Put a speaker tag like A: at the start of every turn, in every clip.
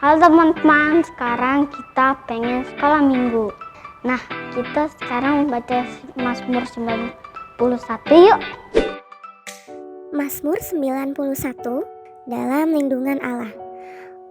A: Halo teman-teman, sekarang kita pengen sekolah minggu. Nah, kita sekarang baca Mazmur 91 yuk.
B: Mazmur 91 dalam lindungan Allah.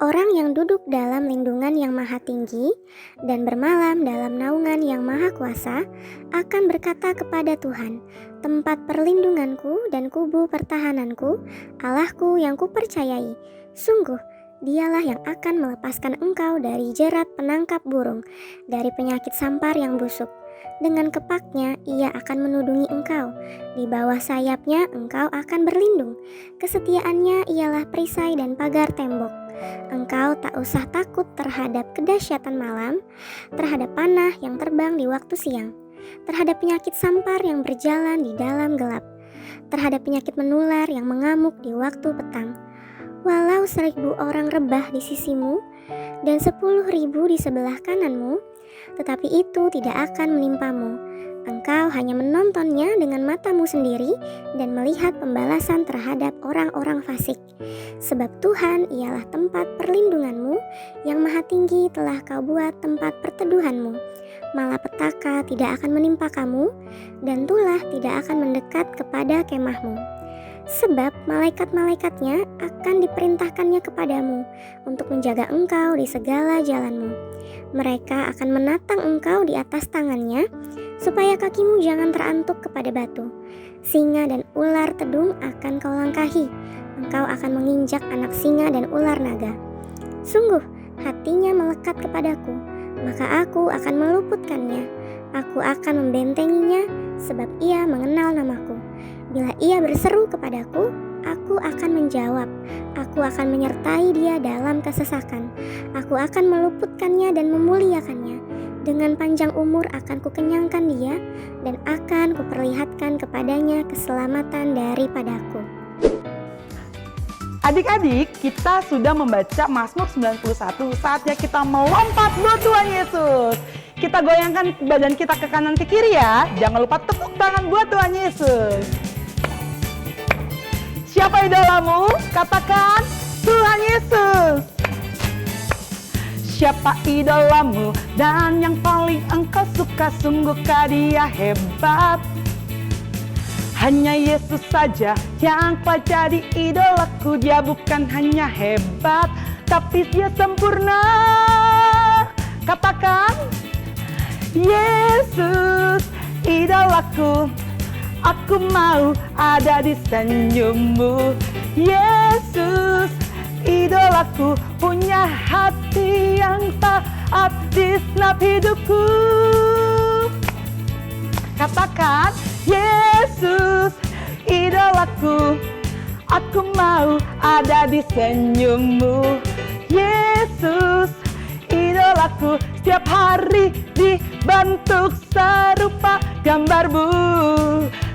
B: Orang yang duduk dalam lindungan yang maha tinggi dan bermalam dalam naungan yang maha kuasa akan berkata kepada Tuhan, tempat perlindunganku dan kubu pertahananku, Allahku yang kupercayai. Sungguh, Dialah yang akan melepaskan engkau dari jerat penangkap burung, dari penyakit sampar yang busuk. Dengan kepaknya ia akan menudungi engkau, di bawah sayapnya engkau akan berlindung. Kesetiaannya ialah perisai dan pagar tembok. Engkau tak usah takut terhadap kedahsyatan malam, terhadap panah yang terbang di waktu siang, terhadap penyakit sampar yang berjalan di dalam gelap, terhadap penyakit menular yang mengamuk di waktu petang. Walau 1.000 orang rebah di sisimu dan 10.000 di sebelah kananmu, tetapi itu tidak akan menimpamu. Engkau hanya menontonnya dengan matamu sendiri dan melihat pembalasan terhadap orang-orang fasik. Sebab Tuhan ialah tempat perlindunganmu, yang maha tinggi telah kau buat tempat perteduhanmu. Malapetaka tidak akan menimpa kamu, dan tulah tidak akan mendekat kepada kemahmu. Sebab malaikat-malaikatnya akan diperintahkannya kepadamu untuk menjaga engkau di segala jalanmu. Mereka akan menatang engkau di atas tangannya, supaya kakimu jangan terantuk kepada batu. Singa dan ular tedung akan kau langkahi. Engkau akan menginjak anak singa dan ular naga. Sungguh, hatinya melekat kepadaku, maka aku akan meluputkannya. Aku akan membentenginya, sebab ia mengenal namaku. Bila ia berseru kepadaku, aku akan menjawab. Aku akan menyertai dia dalam kesesakan. Aku akan meluputkannya dan memuliakannya. Dengan panjang umur akan kukenyangkan dia, dan akan kuperlihatkan kepadanya keselamatan daripadaku.
C: Adik-adik, kita sudah membaca Mazmur 91. Saatnya kita melompat buat Tuhan Yesus. Kita goyangkan badan kita ke kanan ke kiri ya. Jangan lupa tepuk tangan buat Tuhan Yesus. Siapa idolamu? Katakan Tuhan Yesus. Siapa idolamu dan yang paling engkau suka? Sungguhkah dia hebat? Hanya Yesus saja yang telah jadi idolaku. Dia bukan hanya hebat, tapi dia sempurna. Katakan Yesus idolaku. Aku mau ada di senyummu. Yesus idolaku, punya hati yang taat di segenap hidupku. Katakan Yesus idolaku. Aku mau ada di senyummu. Yesus idolaku, setiap hari dibentuk serupa gambarmu.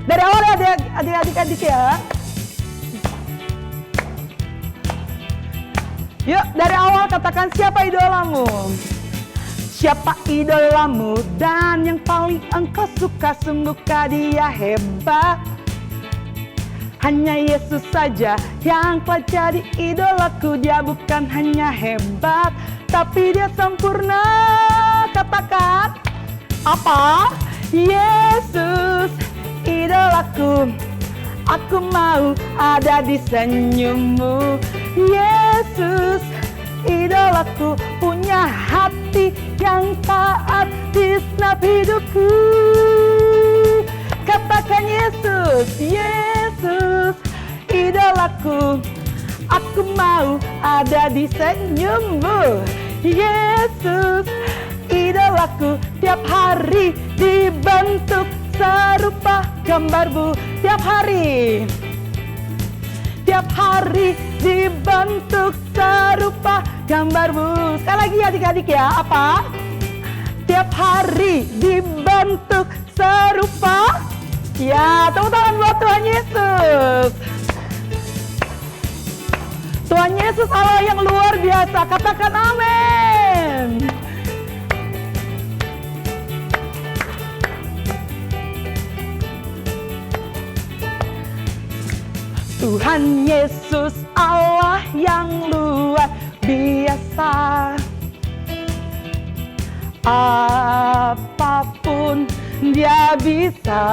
C: Dari awal ya adik-adik ya. Yuk dari awal katakan siapa idolamu? Siapa idolamu dan yang paling engkau suka? Sungguhkah dia hebat? Hanya Yesus saja yang telah jadi idolaku. Dia bukan hanya hebat, tapi dia sempurna. Katakan apa? Yesus idolaku. Aku mau ada di senyummu. Yesus idolaku, punya hati yang taat di segenap hidupku. Katakan Yesus, Yesus idolaku. Aku mau ada di senyummu. Yesus idolaku, tiap hari dibentuk serupa gambarmu. Tiap hari dibentuk serupa gambarmu. Sekali lagi adik-adik ya, apa? Tiap hari dibentuk serupa. Ya, tepuk tangan buat Tuhan Yesus. Tuhan Yesus Allah yang luar biasa. Katakan amin. Tuhan Yesus Allah yang luar biasa. Apapun Dia bisa.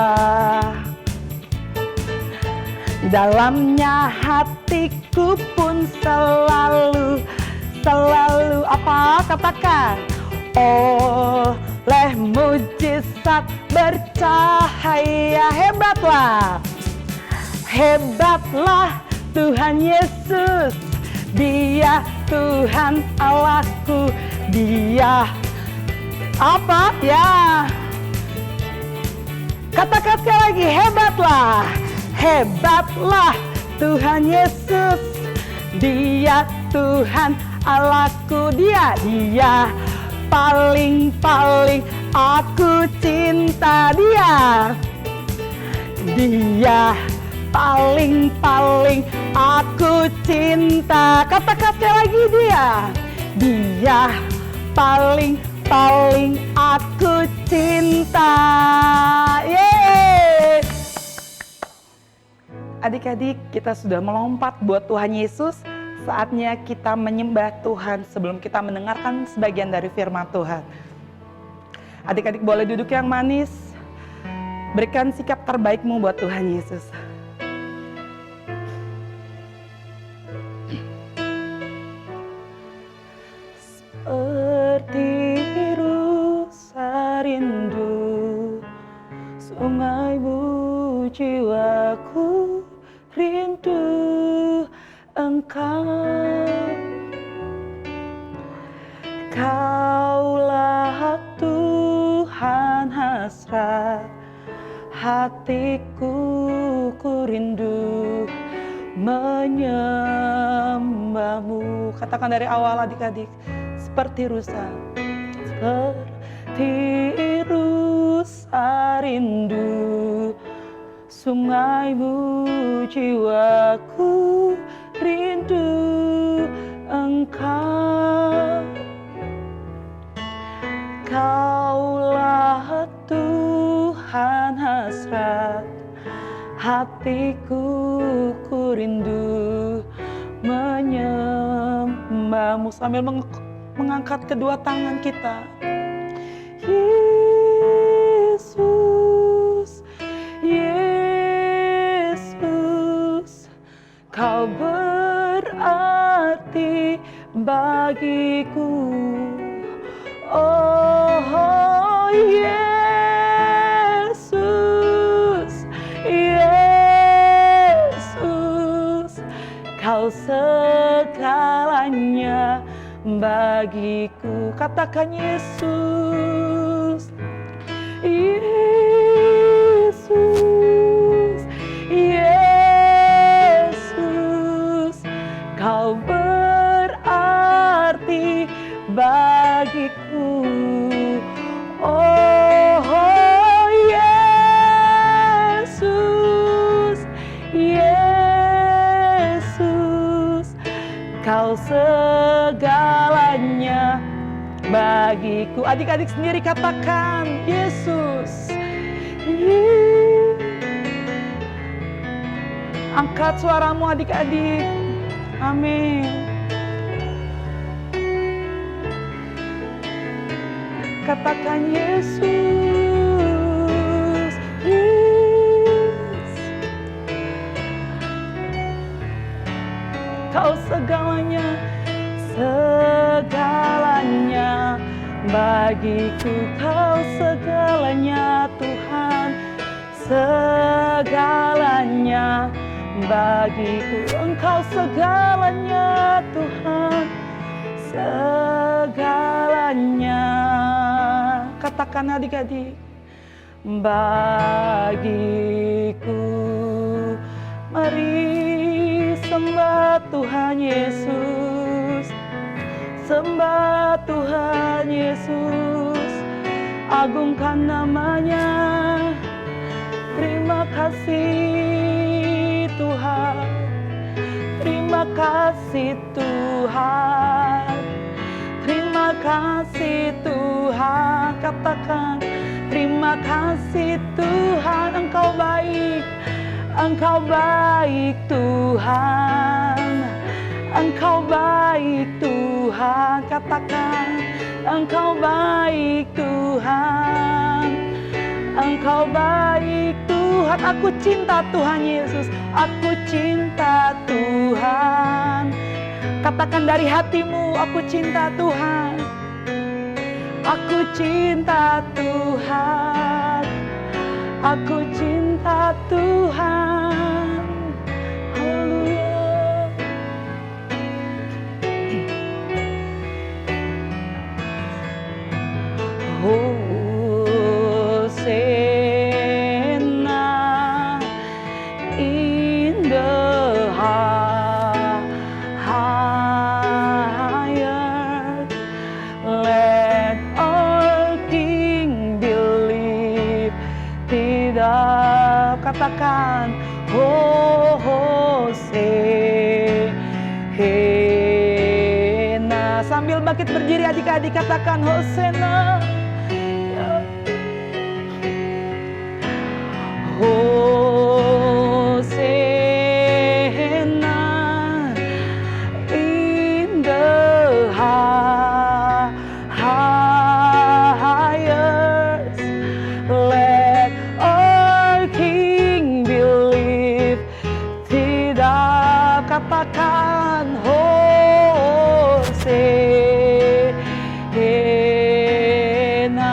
C: Dalamnya hatiku pun selalu apa? Katakan. Oleh mujizat bercahaya. Hebatlah Tuhan Yesus. Dia Tuhan Allahku. Dia apa? Ya. Katakan sekali lagi, hebatlah Tuhan Yesus. Dia Tuhan Allahku. Dia paling aku cinta dia. Dia paling aku cinta. Katakan sekali lagi, dia paling aku cinta. Yeay. Adik-adik, kita sudah melompat buat Tuhan Yesus. Saatnya kita menyembah Tuhan sebelum kita mendengarkan sebagian dari firman Tuhan. Adik-adik boleh duduk yang manis. Berikan sikap terbaikmu buat Tuhan Yesus. Seperti rusa rindu, sungaimu jiwaku rindu Engkau. Kaulah Tuhan hasrat hatiku, ku rindu menyembahmu. Katakan dari awal adik-adik. Seperti rusa rindu, sungaimu jiwaku rindu Engkau. Kaulah Tuhan hasrat hatiku, ku rindu menyembahmu. Sambil mengangkat kedua tangan kita. Yesus, Yesus, Kau berarti bagiku. Oh Yesus, Yesus, Kau segalanya bagiku. Katakan Yesus, Yesus, Yesus, Kau berarti bagiku. Oh Yesus, Yesus, Kau segalanya bagiku. Adik-adik sendiri katakan, Yesus. Angkat suaramu adik-adik. Amin. Katakan Yesus. Yes. Kau segalanya, segalanya bagiku. Kau segalanya Tuhan, segalanya bagiku. Engkau segalanya Tuhan, segalanya. Katakan adik-adik, bagiku. Mari sembah Tuhan Yesus, sembah Tuhan Yesus, agungkan namanya. Terima kasih Tuhan, terima kasih Tuhan, terima kasih Tuhan. Katakan, terima kasih Tuhan, Engkau baik, Engkau baik Tuhan. Engkau baik Tuhan, katakan Engkau baik Tuhan. Engkau baik Tuhan, aku cinta Tuhan Yesus, aku cinta Tuhan. Katakan dari hatimu, aku cinta Tuhan. Aku cinta Tuhan. Aku cinta Tuhan. Haleluya. Hosanna in the highest. Let our King believe. Tidak, katakan Hosanna. Sambil bangkit berdiri adik-adik, katakan Hosanna. Hosanna in the highest. Let our King believe. Tidak, katakan Hosanna.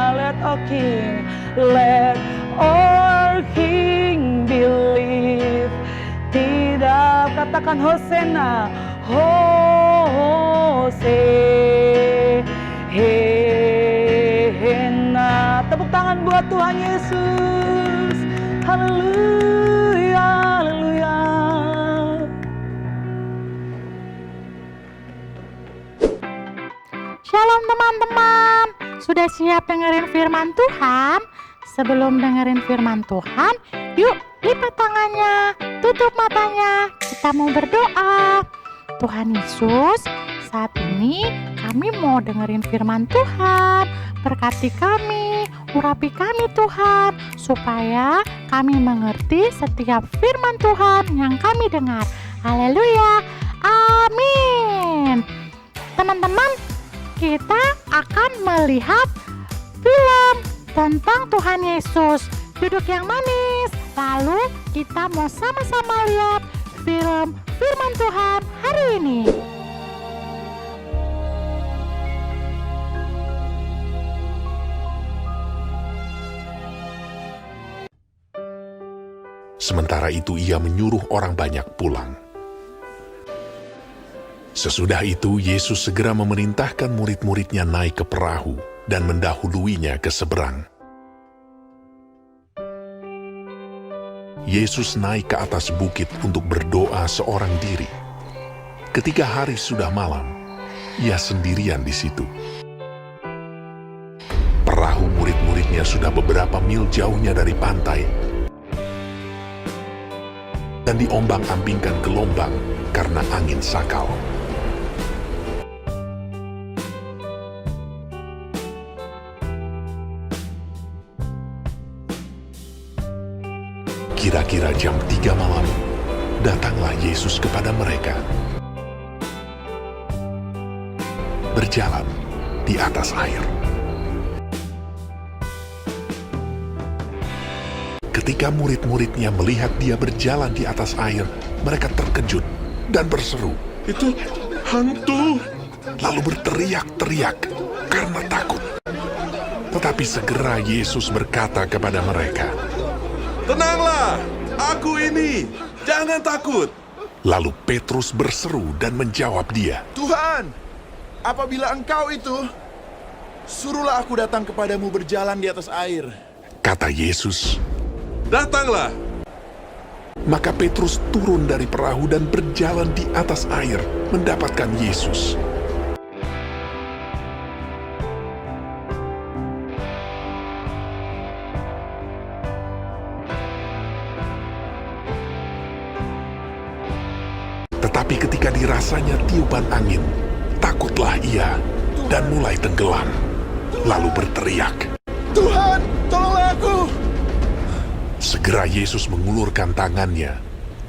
C: Let our King, let our King believe. Tidak, katakan Hosanna. Hosanna. Tepuk tangan buat Tuhan Yesus. Haleluya, haleluya.
D: Shalom teman-teman, sudah siap dengerin firman Tuhan? Sebelum dengerin firman Tuhan, yuk lipat tangannya, tutup matanya, kita mau berdoa. Tuhan Yesus, saat ini kami mau dengerin firman Tuhan. Berkati kami, urapi kami Tuhan, supaya kami mengerti setiap firman Tuhan yang kami dengar. Haleluya, amin. Teman-teman, kita akan melihat film tentang Tuhan Yesus. Duduk yang manis. Lalu kita mau sama-sama lihat film firman Tuhan hari ini.
E: Sementara itu ia menyuruh orang banyak pulang. Sesudah itu Yesus segera memerintahkan murid-muridnya naik ke perahu dan mendahuluinya ke seberang. Yesus naik ke atas bukit untuk berdoa seorang diri. Ketika hari sudah malam, ia sendirian di situ. Perahu murid-muridnya sudah beberapa mil jauhnya dari pantai dan diombang-ambingkan gelombang karena angin sakal. Kira-kira jam 3 malam, datanglah Yesus kepada mereka. Berjalan di atas air. Ketika murid-muridnya melihat dia berjalan di atas air, mereka terkejut dan berseru,
F: "Itu hantu!"
E: lalu berteriak-teriak karena takut. Tetapi segera Yesus berkata kepada mereka,
F: "Tenanglah, aku ini, jangan takut."
E: Lalu Petrus berseru dan menjawab dia,
G: "Tuhan, apabila Engkau itu, suruhlah aku datang kepadamu berjalan di atas air."
E: Kata Yesus.
F: "Datanglah."
E: Maka Petrus turun dari perahu dan berjalan di atas air mendapatkan Yesus. Tetapi ketika dirasanya tiupan angin, takutlah ia dan mulai tenggelam, lalu berteriak,
G: "Tuhan, tolonglah aku!"
E: Segera Yesus mengulurkan tangannya,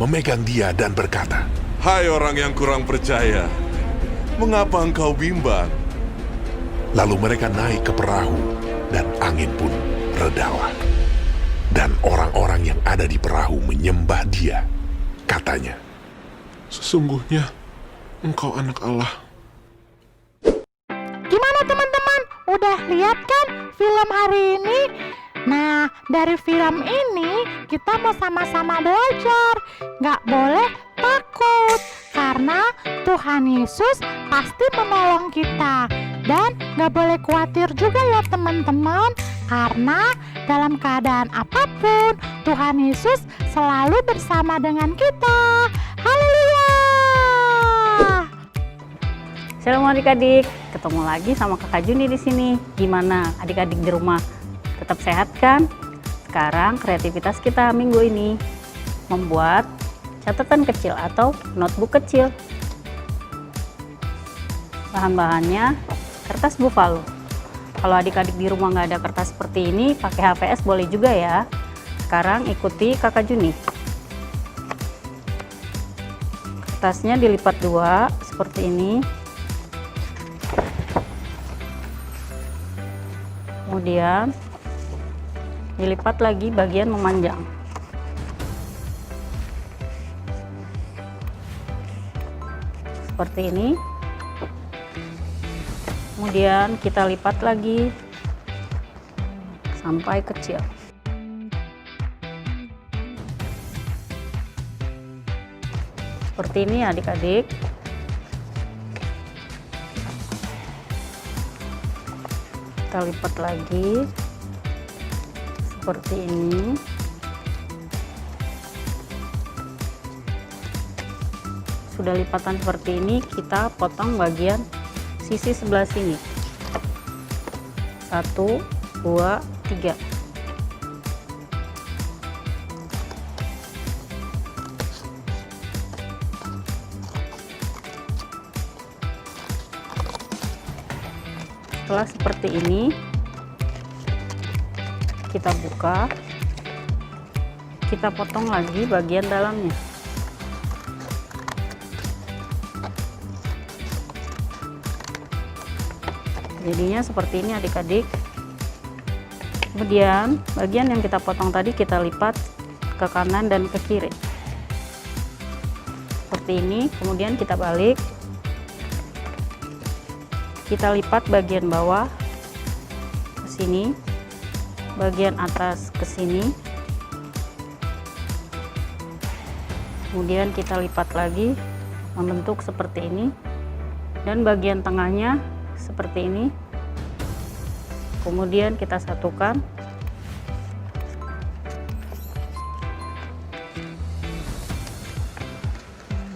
E: memegang dia dan berkata,
F: Hai orang yang kurang percaya, mengapa engkau bimbang?
E: Lalu mereka naik ke perahu, dan angin pun redalah. Dan orang-orang yang ada di perahu menyembah Dia. Katanya,
F: Sesungguhnya engkau anak Allah.
D: Gimana teman-teman? Udah lihat kan film hari ini? Nah, dari film ini kita mau sama-sama belajar. Nggak boleh takut, karena Tuhan Yesus pasti menolong kita. Dan nggak boleh khawatir juga ya teman-teman, karena dalam keadaan apapun, Tuhan Yesus selalu bersama dengan kita. Haleluya!
H: Shalom adik-adik, ketemu lagi sama Kakak Juni di sini. Gimana adik-adik di rumah? Tetap sehat kan? Sekarang kreativitas kita minggu ini membuat catatan kecil atau notebook kecil. Bahan-bahannya kertas buffalo. Kalau adik-adik di rumah nggak ada kertas seperti ini, pakai HVS boleh juga ya. Sekarang ikuti Kakak Juni. Kertasnya dilipat dua seperti ini. Kemudian dilipat lagi bagian memanjang. Seperti ini. Kemudian kita lipat lagi sampai kecil. Seperti ini adik-adik. Kita lipat lagi seperti ini. Sudah lipatan seperti ini, kita potong bagian sisi sebelah sini. 1, 2, 3. Setelah seperti ini, kita buka, kita potong lagi bagian dalamnya. Jadinya seperti ini adik-adik. Kemudian bagian yang kita potong tadi kita lipat ke kanan dan ke kiri. Seperti ini, kemudian kita balik. Kita lipat bagian bawah ke sini, bagian atas ke sini. Kemudian kita lipat lagi membentuk seperti ini, dan bagian tengahnya seperti ini. Kemudian kita satukan.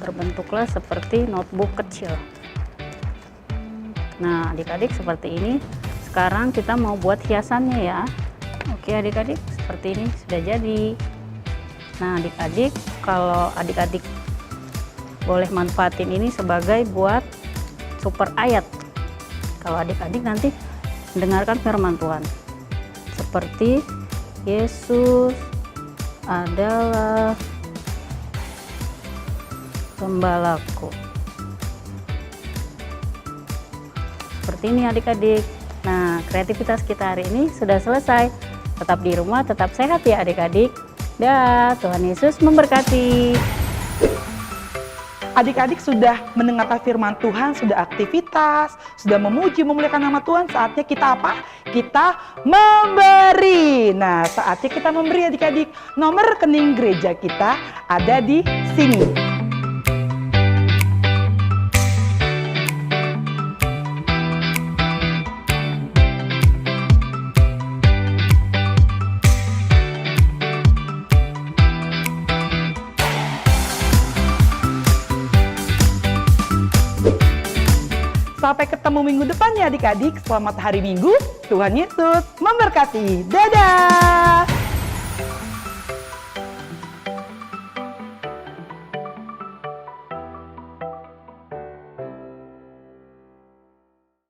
H: Terbentuklah seperti notebook kecil. Nah, adik-adik seperti ini. Sekarang kita mau buat hiasannya ya. Oke adik-adik, seperti ini sudah jadi. Nah adik-adik, kalau adik-adik boleh manfaatin ini sebagai buat super ayat. Kalau adik-adik nanti mendengarkan firman Tuhan. Seperti Yesus adalah gembalaku. Seperti ini adik-adik. Nah, kreativitas kita hari ini sudah selesai. Tetap di rumah, tetap sehat ya adik-adik. Dah, Tuhan Yesus memberkati.
C: Adik-adik sudah mendengarkan firman Tuhan, sudah aktivitas, sudah memuji, memuliakan nama Tuhan. Saatnya kita apa? Kita memberi. Nah, saatnya kita memberi adik-adik. Nomor rekening gereja kita ada di sini. Sampai ketemu minggu depan ya adik-adik. Selamat hari Minggu. Tuhan Yesus memberkati. Dadah!